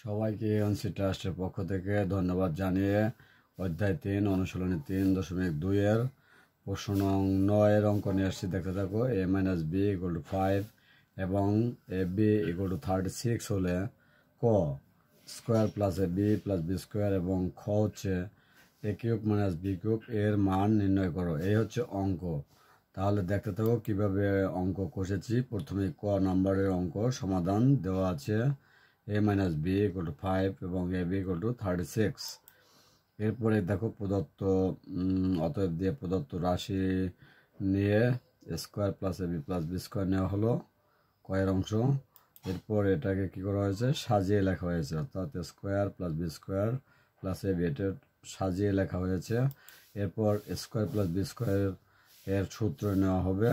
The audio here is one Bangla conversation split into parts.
সবাইকে এনসি ট্রাস্টের পক্ষ থেকে ধন্যবাদ জানিয়ে অধ্যায় 3 অনুশীলনী 3.2 প্রশ্ন নং 9 এর অঙ্ক নিয়ে আসছি। দেখতে থাকো। a - b = 5 এবং ab = 36 হলে ক square plus ab plus B square এবং খ হচ্ছে a cube minus B cube এর মান নির্ণয় করো। এই হচ্ছে অঙ্ক। তাহলে দেখতে থাকো কিভাবে অঙ্ক কষেছি। প্রথমে ক নাম্বারের অঙ্ক সমাধান দেওয়া আছে। a - b = 5 এবং ab = 36। এরপরে দেখো প্রদত্ত অতএব দিয়ে প্রদত্ত রাশি নিয়ে square plus ab plus B square নেওয়া হলো কয়ের অংশ। এরপর এটাকে কি করা হয়েছে, সাজিয়ে লেখা হয়েছে, অর্থাৎ square plus B square plus ab এটা সাজিয়ে লেখা হয়েছে। এরপর স্কোয়ার প্লাস বি স্কোয়ার এর সূত্র নেওয়া হবে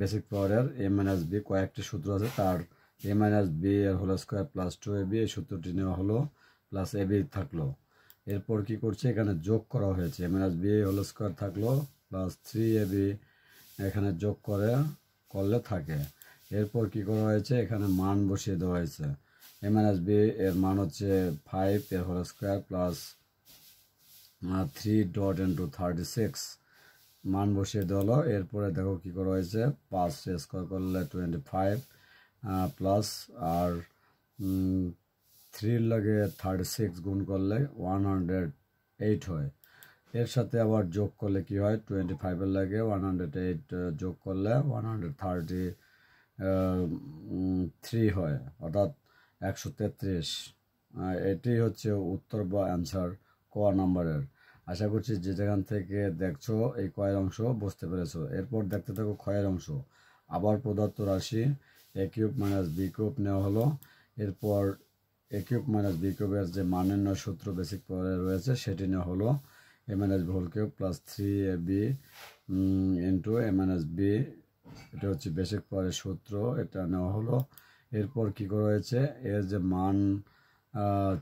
বেসিক পাওয়ারের a - b কয়েকটি সূত্র আছে, তার a - b এর হোল স্কোয়ার প্লাস 2ab এই সূত্রটি নেওয়া হলো প্লাস ab থাকলো। এরপর কি করছে, এখানে যোগ করা হয়েছে a - b হোল স্কোয়ার থাকলো প্লাস 3ab এখানে যোগ করলে থাকে। এরপর কি করা হয়েছে, এখানে মান বসিয়ে দেওয়া হয়েছে। a - b এর মান হচ্ছে 5 এর হোল স্কোয়ার প্লাস 3.36 মান বসিয়ে দেওয়া হলো। এরপরে দেখো কি করা হয়েছে, 5 স্কোয়ার করলে 25 প্লাস আর 3 লাগে 36 গুণ করলে 108 হয়। এর সাথে আবার যোগ করলে কি হয়, 25 এর লাগে 108 যোগ করলে 133 হয়, অর্থাৎ 133। এটি হচ্ছে উত্তর বা অ্যান্সার ক নাম্বারের। আশা করছি যে যেখান থেকে দেখছো এই কয়ের অংশ বুঝতে পেরেছো। এরপর দেখতে থাকো ক্ষয়ের অংশ। আবার প্রদত্ত রাশি a cube minus B cube নেওয়া হলো। এরপর a কিউব মাইনাস বি কিউবের যে মান নির্ণয় সূত্র বেসিক পাওয়ারে রয়েছে সেটি নেওয়া হলো a - b whole cube plus 3ab into a - b, এটা হচ্ছে বেসিক পাওয়ারের সূত্র, এটা নেওয়া হলো। এরপর কি করা হয়েছে, এর যে মান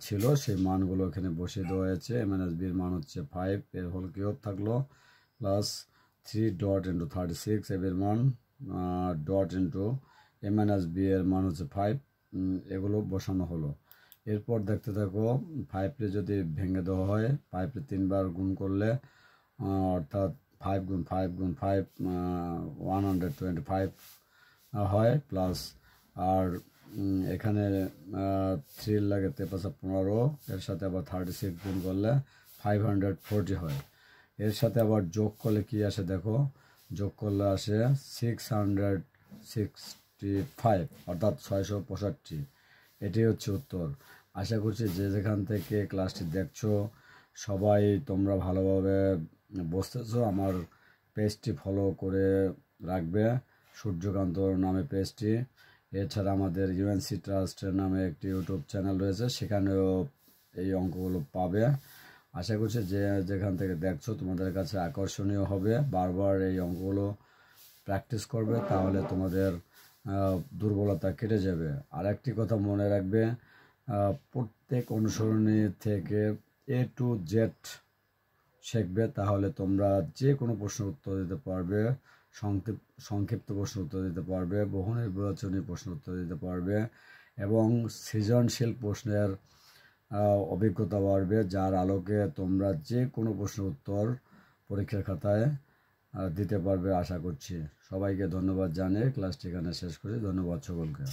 ছিল সেই মানগুলো এখানে বসিয়ে দেওয়া হয়েছে। a - b এর মান হচ্ছে 5 এর হোল কিউব থাকলো প্লাস 3.36 ab এর মান ডট ইন্টু a - b এর মান হচ্ছে 5, এগুলো বসানো হলো। এরপর দেখতে থাকো, 5কে যদি ভেঙে দেওয়া হয় 5কে 3 বার গুণ করলে অর্থাৎ 5 গুণ 5 গুণ 5 125 হয় প্লাস আর এখানে 3 লাগে 15, এর সাথে আবার 36 গুণ করলে 540 হয়। এর সাথে আবার যোগ করলে কি আসে দেখো, যোগ করলে আসে 665 অর্থাৎ 665। এটি হচ্ছে উত্তর। আশা করছি যে যেখান থেকে ক্লাসটি দেখছো সবাই তোমরা ভালোভাবে বুঝতেছো। আমার পেজটি ফলো করে রাখবে, সূর্যকান্ত নামে পেজটি। এছাড়া আমাদের ইউএনসি ট্রাস্টের নামে একটি ইউটিউব চ্যানেল রয়েছে, সেখানেও এই অঙ্কগুলো পাবে। আশা করছি যে যেখান থেকে দেখছো তোমাদের কাছে আকর্ষণীয় হবে। বারবার এই অঙ্কগুলো প্র্যাকটিস করবে, তাহলে তোমাদের দুর্বলতা কেটে যাবে। আর একটি কথা মনে রাখবে, প্রত্যেক অনুসরণী থেকে A to Z শিখবে, তাহলে তোমরা যে কোনো প্রশ্নের উত্তর দিতে পারবে, সংক্ষিপ্ত প্রশ্ন উত্তর দিতে পারবে, বহু নির্বাচনী প্রশ্ন উত্তর দিতে পারবে এবং সৃজনশীল প্রশ্নের অভিজ্ঞতা বাড়বে, যার আলোকে তোমরা যে কোনো প্রশ্নের উত্তর পরীক্ষার খাতায় দিতে পারবে আশা করছি। সবাইকে ধন্যবাদ জানিয়ে ক্লাসটি এখানে শেষ করি। ধন্যবাদ সকলকে।